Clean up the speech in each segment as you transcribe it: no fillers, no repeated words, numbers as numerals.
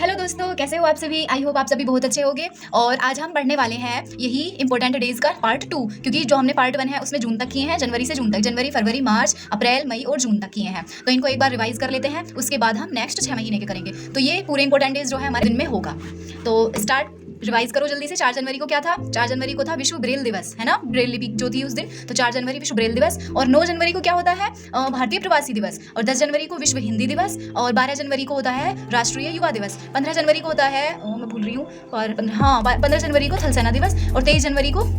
Hello दोस्तों, कैसे हो आप सभी। आई होप आप सभी बहुत अच्छे होंगे। और आज हम पढ़ने वाले हैं यही इंपॉर्टेंट डेज का पार्ट 2, क्योंकि जो हमने पार्ट 1 है उसमें जून तक किए हैं, जनवरी से जून तक, जनवरी फरवरी मार्च अप्रैल मई और जून तक किए हैं। तो इनको एक बार रिवाइज कर लेते हैं, उसके बाद हम नेक्स्ट 6 महीने के करेंगे। तो ये पूरे इंपॉर्टेंट डेज जो है हमारे दिन में होगा। तो स्टार्ट रिवाइज करो जल्दी से। 4 जनवरी को क्या था? 4 जनवरी को था विश्व ब्रेल दिवस, है ना, ब्रेल लिपि जो थी उस दिन। तो 4 जनवरी विश्व ब्रेल दिवस। और 9 जनवरी को क्या होता है? भारतीय प्रवासी दिवस। और 10 जनवरी को विश्व हिंदी दिवस। और 12 जनवरी को होता है राष्ट्रीय युवा दिवस। 15 जनवरी को होता है मैं भूल रही हूँ, और 15 जनवरी को थल सेना दिवस। और 23 जनवरी को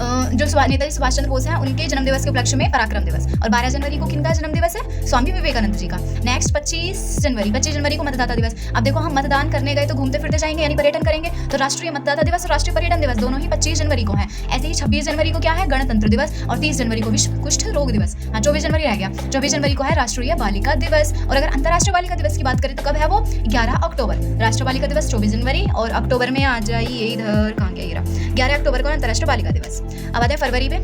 जो नेताजी सुभाष चंद्र बोस हैं उनके जन्म दिवस के उपलक्ष्य में पराक्रम दिवस। और 12 जनवरी को किनका जन्म दिवस है? स्वामी विवेकानंद जी का। नेक्स्ट 25 जनवरी को मतदाता दिवस। अब देखो, हम मतदान करने गए तो घूमते फिरते जाएंगे, यानी पर्यटन करेंगे। तो राष्ट्रीय मतदाता दिवस और राष्ट्रीय पर्यटन दिवस दोनों ही 25 जनवरी को है। ऐसे ही 26 जनवरी को क्या है? गणतंत्र दिवस। और 30 जनवरी को विश्व कुष्ठ रोग दिवस। 24 जनवरी रह गया। 24 जनवरी को है राष्ट्रीय बालिका दिवस। और अगर अंतर्राष्ट्रीय बालिका दिवस की बात करें तो कब है वो? 11 अक्टूबर। राष्ट्रीय बालिका दिवस 24 जनवरी, और अक्टूबर में आ जाइए, इधर कहाँ गया, 11 अक्टूबर को अंतर्राष्ट्रीय बालिका दिवस। अब आते हैं फरवरी पे।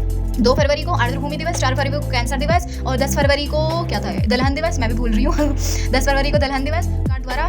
2 फरवरी को आर्द्रभूमि दिवस, 4 फरवरी को कैंसर दिवस, और 10 फरवरी को क्या था? दलहन दिवस। मैं भी भूल रही हूँ 10 फरवरी को दलहन दिवस द्वारा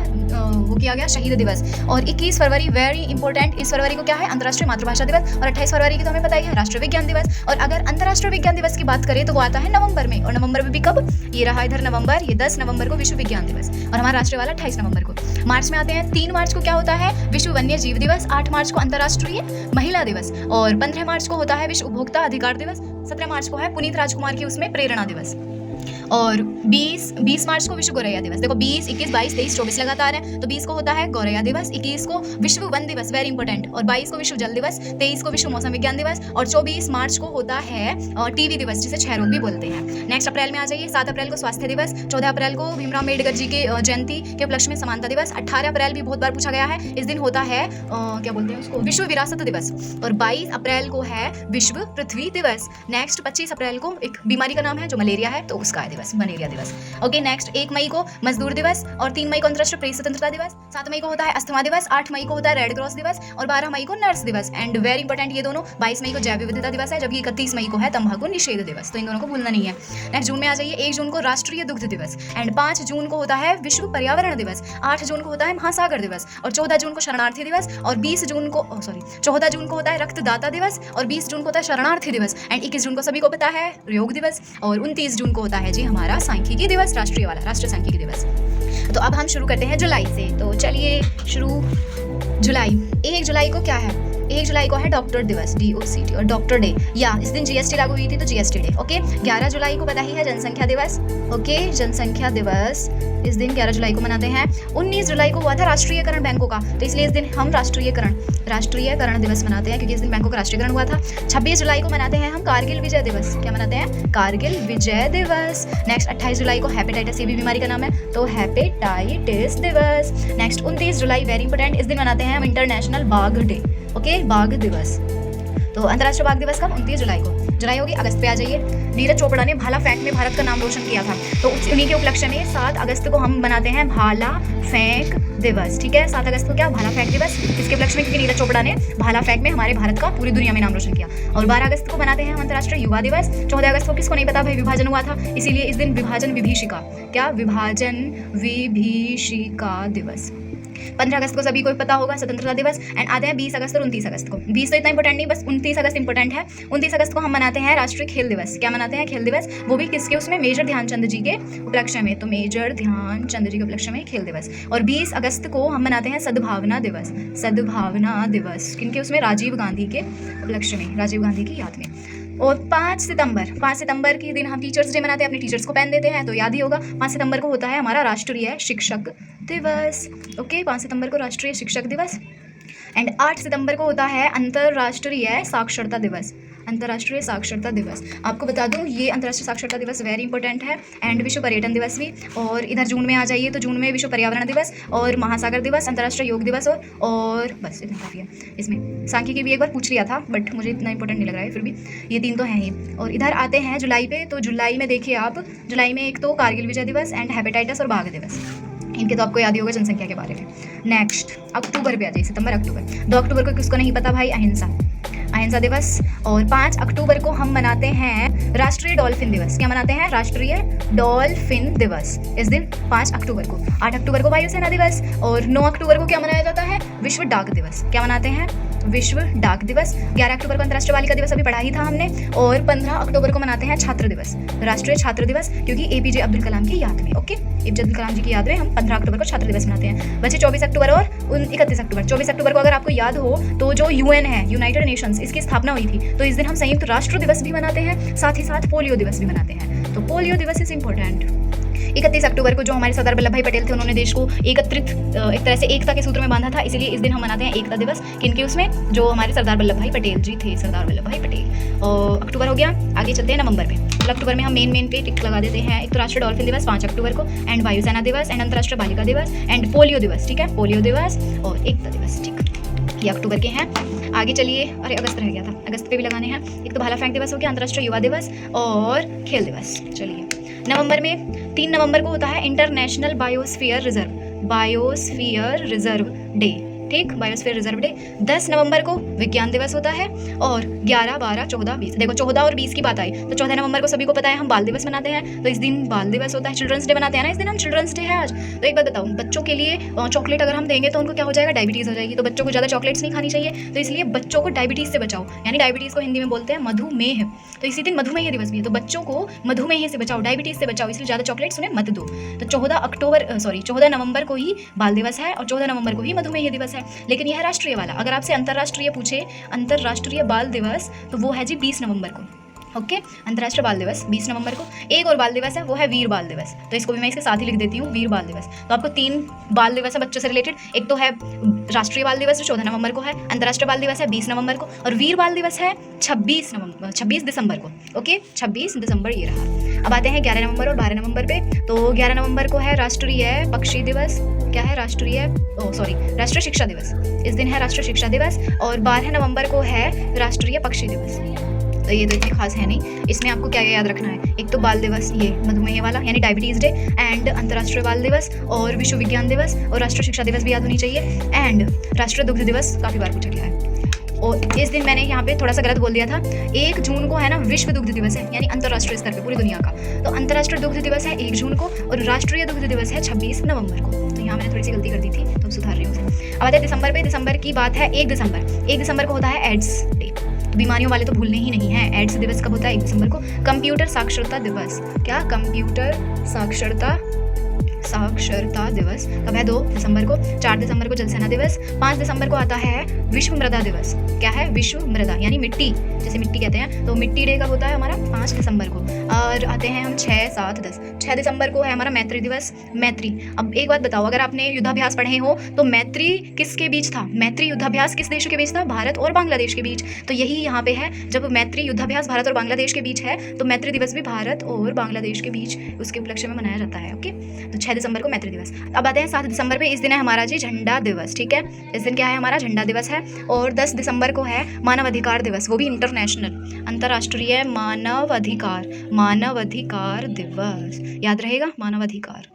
वो किया गया शहीद दिवस। और 21 फरवरी वेरी इंपॉर्टेंट, इस फरवरी को क्या है? अंतर्राष्ट्रीय मातृभाषा दिवस। और 28 फरवरी की तो हमें पता ही है, राष्ट्रीय विज्ञान दिवस। और अगर अंतर्राष्ट्रीय विज्ञान दिवस की बात करें तो वो आता है नवंबर में। और नवंबर में भी कब? ये रहा इधर नवंबर, ये 10 नवंबर को विश्व विज्ञान दिवस। और हमारा राष्ट्रीय वाला 28 नवंबर को। मार्च में आते हैं, 3 मार्च को क्या होता है? विश्व वन्य जीव दिवस। 8 मार्च को अंतर्राष्ट्रीय महिला दिवस। और 15 मार्च को होता है विश्व उपभोक्ता अधिकार दिवस। 17 मार्च को है पुनीत राजकुमार की उसमें प्रेरणा दिवस। और 20 मार्च को विश्व गौरैया दिवस। देखो 20, 21, 22, 23, 24 लगातार है। तो 20 को होता है गौरैया दिवस, 21 को विश्व वन दिवस, वेरी इंपॉर्टेंट, और 22 को विश्व जल दिवस, 23 को विश्व मौसम विज्ञान दिवस, और 24 मार्च को होता है टीबी दिवस, जिसे क्षय रोग भी बोलते हैं। नेक्स्ट अप्रैल में आ जाइए। 7 अप्रैल को स्वास्थ्य दिवस। 14 अप्रैल को भीमराव अम्बेडकर जी के जयंती के उपलक्ष्य में समानता दिवस। 18 अप्रैल भी बहुत बार पूछा गया है, इस दिन होता है क्या बोलते हैं उसको? विश्व विरासत दिवस। और 22 अप्रैल को है विश्व पृथ्वी दिवस। नेक्स्ट 25 अप्रैल को एक बीमारी का नाम है जो मलेरिया है, तो उसका है दिवस, मलेरिया दिवस। ओके, नेक्स्ट 1 मई को मजदूर दिवस। और 3 मई को अंतर्राष्ट्रीय प्रेस स्वतंत्रता दिवस। 7 मई को होता है अस्थमा दिवस। 8 मई को होता है रेड क्रॉस दिवस। और 12 मई को नर्स दिवस। एंड वेरी इंपॉर्टेंट ये दोनों। 22 मई को जैव विविधता दिवस है, जबकि 31 मई को है तंबाकू निषेध दिवस। तो इन दोनों को भूलना नहीं है। नेक्स्ट जून में आ जाइए। 1 जून को राष्ट्रीय दुग्ध दिवस। एंड 5 जून को होता है विश्व पर्यावरण दिवस। 8 जून को होता है महासागर दिवस। और 14 जून को शरणार्थी दिवस। और 14 जून को होता है रक्तदाता दिवस। और 20 जून को होता है शरणार्थी दिवस। एंड 21 जून को सभी को पता है योग दिवस। और 29 जून को होता है जी हमारा सांख्यिकी दिवस, राष्ट्रीय वाला, राष्ट्रीय सांख्यिकी दिवस। तो अब हम शुरू करते हैं जुलाई से। तो चलिए शुरू। जुलाई, 1 जुलाई को क्या है? 1 जुलाई को है डॉक्टर दिवस, DOCT, और डॉक्टर डे, या इस दिन GST लागू हुई थी तो GST डे। ओके, 11 जुलाई को पता ही है जनसंख्या दिवस। ओके, जनसंख्या दिवस इस दिन 11 जुलाई को मनाते हैं। 19 जुलाई को हुआ था राष्ट्रीयकरण बैंकों का, तो इसलिए इस दिन हम राष्ट्रीयकरण दिवस मनाते हैं, क्योंकि इस दिन बैंकों का राष्ट्रीयकरण हुआ था। 26 जुलाई को मनाते हैं हम कारगिल विजय दिवस। क्या मनाते हैं? कारगिल विजय दिवस। नेक्स्ट 28 जुलाई को हेपेटाइटिस, ये भी बीमारी का नाम है, तो हेपेटाइटिस दिवस। नेक्स्ट 29 जुलाई वेरी इंपॉर्टेंट, इस दिन मनाते हैं हम इंटरनेशनल बाघ डे। ओके, बाघ दिवस। तो अंतर्राष्ट्रीय बाघ दिवस कब? 29 जुलाई को। जुलाई होगी। अगस्त पे आ जाइए। नीरज चोपड़ा ने भाला फेंक में भारत का नाम रोशन किया था, तो उन्हीं के उपलक्ष्य में 7 अगस्त को हम बनाते हैं भाला फेंक दिवस। ठीक है, 7 अगस्त को क्या? भाला फेंक दिवस, इसके उपलक्ष्य में, क्योंकि नीरज चोपड़ा ने भाला फेंक में हमारे भारत का पूरी दुनिया में नाम रोशन किया। और 12 अगस्त को बनाते हैं हम अंतर्राष्ट्रीय युवा दिवस। 14 अगस्त को किसको नहीं पता भाई, विभाजन हुआ था, इसीलिए इस दिन विभाजन विभीषिका, क्या? विभाजन विभीषिका दिवस। 15 अगस्त को सभी को पता होगा स्वतंत्रता दिवस। एंड आते हैं 20 अगस्त और 29 अगस्त को। 20 तो इतना इंपॉर्टेंट नहीं, बस 29 अगस्त इंपॉर्टेंट है। 29 अगस्त को हम मनाते हैं राष्ट्रीय खेल दिवस। क्या मनाते हैं? खेल दिवस, वो भी किसके उसमें? मेजर ध्यानचंद जी के उपलक्ष्य में, तो मेजर ध्यानचंद जी के उपलक्ष्य में खेल दिवस। और 20 अगस्त को हम मनाते हैं सद्भावना दिवस। सद्भावना दिवस किनके उसमें? राजीव गांधी के उपलक्ष्य में, राजीव गांधी की याद में। और 5 सितंबर के दिन हम टीचर्स डे मनाते हैं, अपने टीचर्स को पेन देते हैं, तो याद ही होगा। 5 सितंबर को होता है हमारा राष्ट्रीय शिक्षक दिवस। ओके, 5 सितंबर को राष्ट्रीय शिक्षक दिवस। एंड 8 सितंबर को होता है अंतर्राष्ट्रीय साक्षरता दिवस। अंतर्राष्ट्रीय साक्षरता दिवस, आपको बता दूं ये अंतर्राष्ट्रीय साक्षरता दिवस वेरी इंपॉर्टेंट है। एंड विश्व पर्यटन दिवस भी। और इधर जून में आ जाइए, तो जून में विश्व पर्यावरण दिवस और महासागर दिवस, अंतर्राष्ट्रीय योग दिवस, और बस इतना काफ़ी है। इसमें सांख्यिकी भी एक बार पूछ लिया था, बट मुझे इतना इंपॉर्टेंट नहीं लग रहा है, फिर भी ये 3 तो हैं ही। और इधर आते हैं जुलाई पे, तो जुलाई में देखिए आप, जुलाई में एक तो कारगिल विजय दिवस एंड हेपेटाइटिस और बाघ दिवस, इनके तो आपको याद ही होगा जनसंख्या के बारे में। नेक्स्ट अक्टूबर पे आ जाइए, सितंबर अक्टूबर। 2 अक्टूबर को किसको नहीं पता भाई, अहिंसा दिवस। और 5 अक्टूबर को हम मनाते हैं राष्ट्रीय डॉल्फिन दिवस। क्या मनाते हैं, राष्ट्रीय डॉल्फिन दिवस इस दिन 5 अक्टूबर को। 8 अक्टूबर को वायुसेना दिवस। और 9 अक्टूबर को क्या मनाया जाता है, विश्व डाक दिवस। क्या मनाते हैं, विश्व डाक दिवस। 11 अक्टूबर को अंतर्राष्ट्रीय बालिका दिवस, अभी पढ़ा ही था हमने। और 15 अक्टूबर को मनाते हैं छात्र दिवस, राष्ट्रीय छात्र दिवस, क्योंकि APJ अब्दुल कलाम की याद में। ओके, APJ अब्दुल कलाम जी की याद में हम 15 अक्टूबर को छात्र दिवस मनाते हैं। बच्चे 24 अक्टूबर और 31 अक्टूबर। 24 अक्टूबर को अगर आपको याद हो तो जो UN है, यूनाइटेड नेशंस, इसकी स्थापना हुई थी, तो इस दिन हम संयुक्त राष्ट्र दिवस भी मनाते हैं, साथ ही साथ पोलियो दिवस भी मनाते हैं। तो पोलियो दिवस इज इम्पोर्टेंट। 31 अक्टूबर को जो हमारे सरदार वल्लभ भाई पटेल थे, उन्होंने देश को एकत्रित एक तरह से एकता के सूत्र में बांधा था, इसलिए इस दिन हम मनाते हैं एकता दिवस। किनके उसमें, जो हमारे सरदार वल्लभ भाई पटेल जी थे, सरदार वल्लभ भाई पटेल। और अक्टूबर हो गया, आगे चलते हैं नवंबर पे। तो अक्टूबर में हम मेन पे टिक लगा देते हैं। एक तो राष्ट्रीय डॉल्फिन दिवस 5 अक्टूबर को, एंड वायुसेना दिवस, एंड अंतर्राष्ट्रीय बालिका दिवस, एंड पोलियो दिवस। ठीक है, पोलियो दिवस और एकता दिवस। ठीक, ये अक्टूबर के हैं। आगे चलिए, अरे अगस्त रह गया था, अगस्त पे भी लगाने हैं। एक तो भाला फेंक दिवस हो गया, अंतर्राष्ट्रीय युवा दिवस और खेल दिवस। चलिए, नवंबर में 3 नवंबर को होता है इंटरनेशनल बायोस्फीयर रिजर्व डे। ठीक, बायोस्फीयर रिजर्व डे। 10 नवंबर को विज्ञान दिवस होता है। और 11, 12, 14, 20, देखो 14 और 20 की बात आई तो 14 नवंबर को सभी को पता है हम बाल दिवस मनाते हैं, तो इस दिन बाल दिवस होता है। चिल्ड्रंस डे मनाते हैं ना, इस दिन हम चिल्ड्रंस डे है आज। तो एक बात बताऊँ, बच्चों के लिए चॉकलेट अगर हम देंगे तो उनको क्या हो जाएगा, डायबिटीज़ हो जाएगी। तो बच्चों को ज़्यादा चॉकलेट्स नहीं खानी चाहिए, तो इसलिए बच्चों को डायबिटीज़ से बचाओ, यानी डायबिटीज़ को हिंदी में बोलते हैं मधुमेह। तो इसी दिन मधुमेह दिवस भी है, तो बच्चों को मधुमेह से बचाओ, डायबिटीज़ से बचाओ, इसलिए ज़्यादा चॉकलेट्स उन्हें मत दो। तो 14 नवंबर को ही बाल दिवस है और 14 नवंबर को ही मधुमेह दिवस है। लेकिन यह राष्ट्रीय वाला, अगर आपसे अंतर्राष्ट्रीय पूछे, अंतर्राष्ट्रीय बाल दिवस, तो वो है जी 20 नवंबर को। ओके, अंतर्राष्ट्रीय बाल दिवस 20 नवंबर को। एक और बाल दिवस है, वो है वीर बाल दिवस, तो इसको भी मैं इसके साथ ही लिख देती हूँ, वीर बाल दिवस। तो आपको 3 बाल दिवस है बच्चों से रिलेटेड। एक तो है राष्ट्रीय बाल दिवस जो 14 नवंबर को है, अंतर्राष्ट्रीय बाल दिवस है 20 नवंबर को, और वीर बाल दिवस है 26 दिसंबर को। ओके, 26 दिसंबर ये रहा। अब आते हैं 11 नवंबर और 12 नवंबर पे। तो 11 नवंबर को है राष्ट्रीय पक्षी दिवस। क्या है, राष्ट्रीय शिक्षा दिवस। इस दिन है राष्ट्रीय शिक्षा दिवस। और 12 नवंबर को है राष्ट्रीय पक्षी दिवस। तो ये तो इतनी खास है नहीं, इसमें आपको क्या याद रखना है, एक तो बाल दिवस, ये मधुमेह वाला यानी डायबिटीज़ डे, एंड अंतर्राष्ट्रीय बाल दिवस और विश्व विज्ञान दिवस और राष्ट्रीय शिक्षा दिवस भी याद होनी चाहिए, एंड राष्ट्रीय दुग्ध दिवस काफ़ी बार पूछा गया है। और इस दिन मैंने यहाँ पे थोड़ा सा गलत बोल दिया था, 1 जून को है ना विश्व दुग्ध दिवस है, यानी अंतर्राष्ट्रीय स्तर पे पूरी दुनिया का। तो अंतर्राष्ट्रीय दुग्ध दिवस है 1 जून को और राष्ट्रीय दुग्ध दिवस है 26 नवंबर को। तो यहाँ मैंने थोड़ी सी गलती कर दी थी, तो सुधार रही हूँ उसे। अब आते हैं दिसंबर पे। दिसंबर की बात है 1 दिसंबर को होता है एड्स डे। बीमारियों वाले तो भूलने ही नहीं है। एड्स दिवस कब होता है, 1 दिसंबर को। कंप्यूटर साक्षरता दिवस, क्या, कंप्यूटर साक्षरता दिवस कब है, 2 दिसंबर को। 4 दिसंबर को जल सेना दिवस। 5 दिसंबर को आता है विश्व मृदा दिवस। क्या है, विश्व मृदा यानी मिट्टी, जैसे मिट्टी कहते हैं, तो मिट्टी डे कब होता है हमारा, 5 दिसंबर को। और आते हैं हम 6, 7, 10। 6 दिसंबर को है हमारा मैत्री दिवस। मैत्री, अब एक बात बताओ, अगर आपने युद्धाभ्यास पढ़े हो तो मैत्री किसके बीच था, मैत्री युद्धाभ्यास किस देशों के बीच था, भारत और बांग्लादेश के बीच। तो यही यहाँ पे है, जब मैत्री युद्धाभ्यास भारत और बांग्लादेश के बीच है तो मैत्री दिवस भी भारत और बांग्लादेश के बीच उसके उपलक्ष्य में मनाया जाता है। ओके, तो 6 दिसंबर को मैत्री दिवस। अब आते हैं 7 दिसंबर पे। इस दिन है हमारा जी झंडा दिवस। ठीक है, इस दिन क्या है हमारा, झंडा दिवस है। और 10 दिसंबर को है मानवाधिकार दिवस, वो भी इंटरनेशनल, अंतर्राष्ट्रीय मानवाधिकार दिवस, याद रहेगा, मानवाधिकार।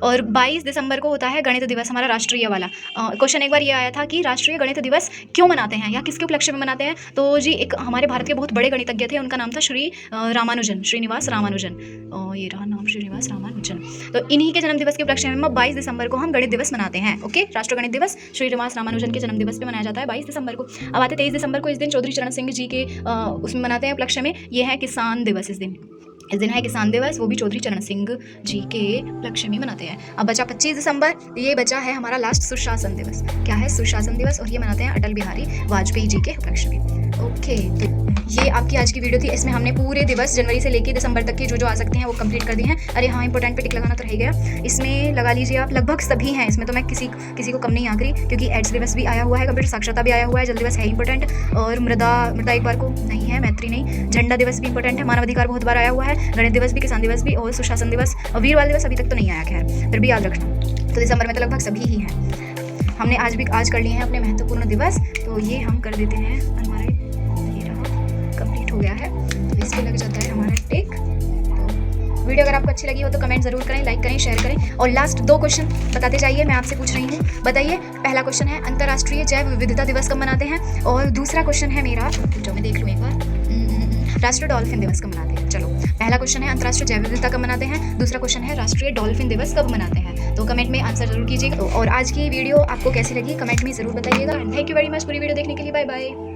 और 22 दिसंबर को होता है गणित दिवस, हमारा राष्ट्रीय वाला। क्वेश्चन एक बार ये आया था कि राष्ट्रीय गणित दिवस क्यों मनाते हैं या किसके उपलक्ष्य में मनाते हैं, तो जी एक हमारे भारत के बहुत बड़े गणितज्ञ थे, उनका नाम था श्रीनिवास रामानुजन। ये रहा नाम, श्रीनिवास रामानुजन। तो इन्हीं के जन्म दिवस के उपलक्ष्य में 22 दिसंबर को हम गणित दिवस मनाते हैं। ओके, राष्ट्रीय गणित दिवस श्रीनिवास रामानुजन के जन्म दिवस पे मनाया जाता है 22 दिसंबर को। अब आते 23 दिसंबर को। इस दिन चौधरी चरण सिंह जी के उसमें मनाते हैं उपलक्ष्य में, ये है किसान दिवस। इस दिन है किसान दिवस, वो भी चौधरी चरण सिंह जी के उपलक्ष्य में मनाते हैं। अब बचा 25 दिसंबर, ये बचा है हमारा लास्ट सुशासन दिवस। क्या है, सुशासन दिवस, और ये मनाते हैं अटल बिहारी वाजपेयी जी के उपलक्ष्य में। ओके, तो ये आपकी आज की वीडियो थी। इसमें हमने पूरे दिवस जनवरी से लेकर दिसंबर तक के जो आ सकते हैं वो कंप्लीट कर दिए हैं। अरे हाँ, इंपॉर्टेंट पे टिक लगाना तो रह गया, इसमें लगा लीजिए आप, लगभग सभी हैं इसमें, तो मैं किसी को कम नहीं आंक रही, क्योंकि एड्स दिवस भी आया हुआ है, कंप्यूटर साक्षरता भी आया हुआ है, जल दिवस है इंपॉर्टेंट, और मृदा एक बार को नहीं है, मैत्री नहीं, झंडा दिवस भी इंपॉर्टेंट है, मानवाधिकार बहुत बार आया हुआ है, गणित दिवस भी, किसान दिवस भी, और सुशासन दिवस और वीर बाल दिवस अभी तक तो नहीं आया, खैर फिर भी याद रखना। तो दिसंबर में तो लगभग सभी ही हैं। हमने आज कर लिए हैं अपने महत्वपूर्ण दिवस, तो ये हम कर देते हैं, हमारे ये रहा कंप्लीट हो गया है, तो इस पर लग जाता है हमारा टिक। तो वीडियो अगर आपको अच्छी लगी हो तो कमेंट जरूर करें, लाइक करें, शेयर करें। और लास्ट 2 क्वेश्चन बताते जाइए, मैं आपसे पूछ रही हूँ। बताइए, पहला क्वेश्चन है अंतर्राष्ट्रीय जैव विविधता दिवस कब मनाते हैं, और दूसरा क्वेश्चन है मेरा, जो मैं देख लूँ एक बार, राष्ट्रीय डॉल्फिन दिवस कब मनाते हैं। चलो, पहला क्वेश्चन है अंतर्राष्ट्रीय जैव विविधता कब मनाते हैं, दूसरा क्वेश्चन है राष्ट्रीय डॉल्फिन दिवस कब मनाते हैं। तो कमेंट में आंसर जरूर कीजिएगा। और आज की वीडियो आपको कैसी लगी कमेंट में जरूर बताइएगा। थैंक यू वेरी मच पूरी वीडियो देखने के लिए। Bye bye.